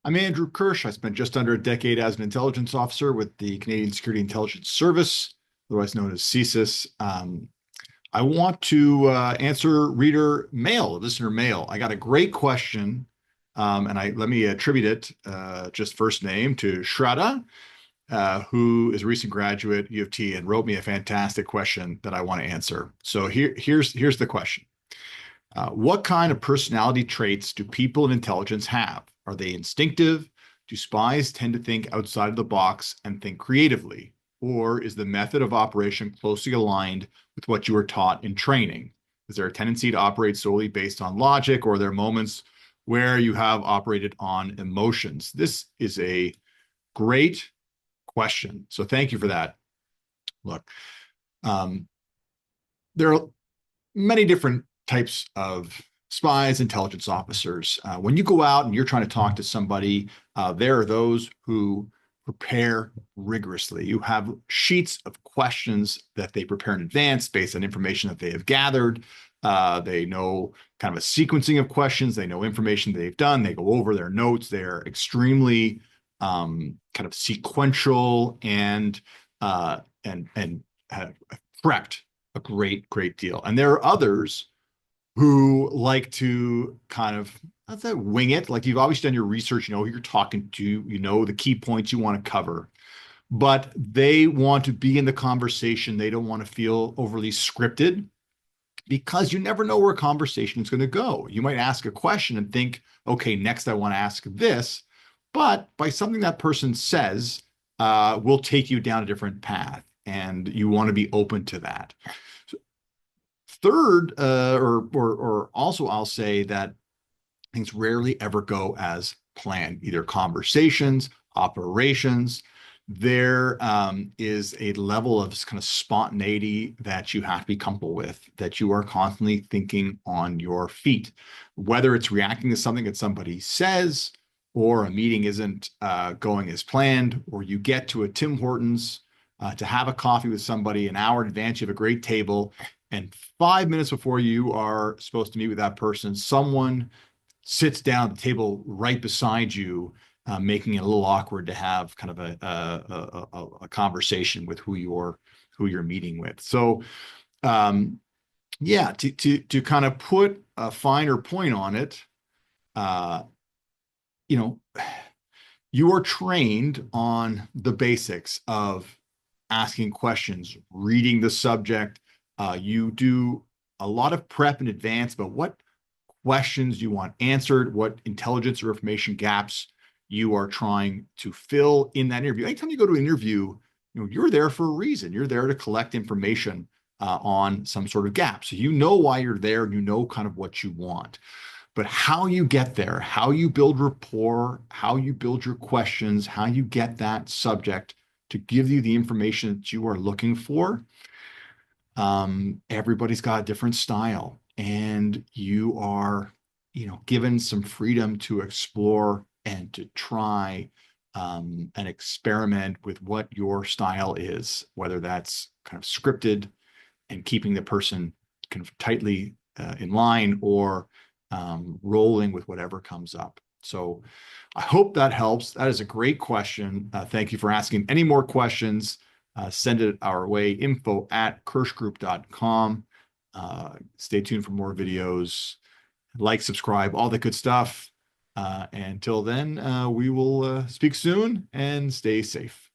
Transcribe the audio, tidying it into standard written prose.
I'm Andrew Kirsch. I spent just under a decade as an intelligence officer with the Canadian Security Intelligence Service, otherwise known as CSIS. I want to answer reader mail, listener mail. I got a great question, and let me attribute it just first name to Shraddha, who is a recent graduate U of T and wrote me a fantastic question that I want to answer. So here's the question. What kind of personality traits do people in intelligence have? Are they instinctive? Do spies tend to think outside of the box and think creatively? Or is the method of operation closely aligned with what you were taught in training? Is there a tendency to operate solely based on logic, or are there moments where you have operated on emotions? This is a great question. So thank you for that. Look, um, there are many different types of spies, intelligence officers. When you go out and you're trying to talk to somebody, there are those who prepare rigorously. You have sheets of questions that they prepare in advance based on information that they have gathered. They know kind of a sequencing of questions. They know information they've done. They go over their notes. They're extremely kind of sequential and have prepped a great deal. And there are others who like to kind of, let's say, wing it. Like you've always done your research, you know who you're talking to, you know the key points you want to cover, but they want to be in the conversation. They don't want to feel overly scripted because you never know where a conversation is going to go. You might ask a question and think, okay, next I want to ask this, but by something that person says, will take you down a different path, and you want to be open to that. Third, or also, I'll say that things rarely ever go as planned, either conversations, operations. There is a level of kind of spontaneity that you have to be comfortable with, that you are constantly thinking on your feet, whether it's reacting to something that somebody says, or a meeting isn't going as planned, or you get to a Tim Hortons to have a coffee with somebody an hour in advance. You have a great table, and 5 minutes before you are supposed to meet with that person, someone sits down at the table right beside you, making it a little awkward to have kind of a conversation with who you're meeting with. So, yeah, to kind of put a finer point on it, uh, you know, you are trained on the basics of asking questions, reading the subject. You do a lot of prep in advance about what questions you want answered, what intelligence or information gaps you are trying to fill in that interview. Anytime you go to an interview, you're there for a reason. You're there to collect information on some sort of gap. So you know why you're there, and you know kind of what you want. But how you get there, how you build rapport, how you build your questions, how you get that subject to give you the information that you are looking for, everybody's got a different style, and you are, given some freedom to explore and to try and experiment with what your style is, whether that's kind of scripted and keeping the person kind of tightly in line, or rolling with whatever comes up. So I hope that helps. That is a great question. Thank you for asking. Any more questions, send it our way, info@kirschgroup.com. Stay tuned for more videos. Like, subscribe, all the good stuff. Until then, we will speak soon, and stay safe.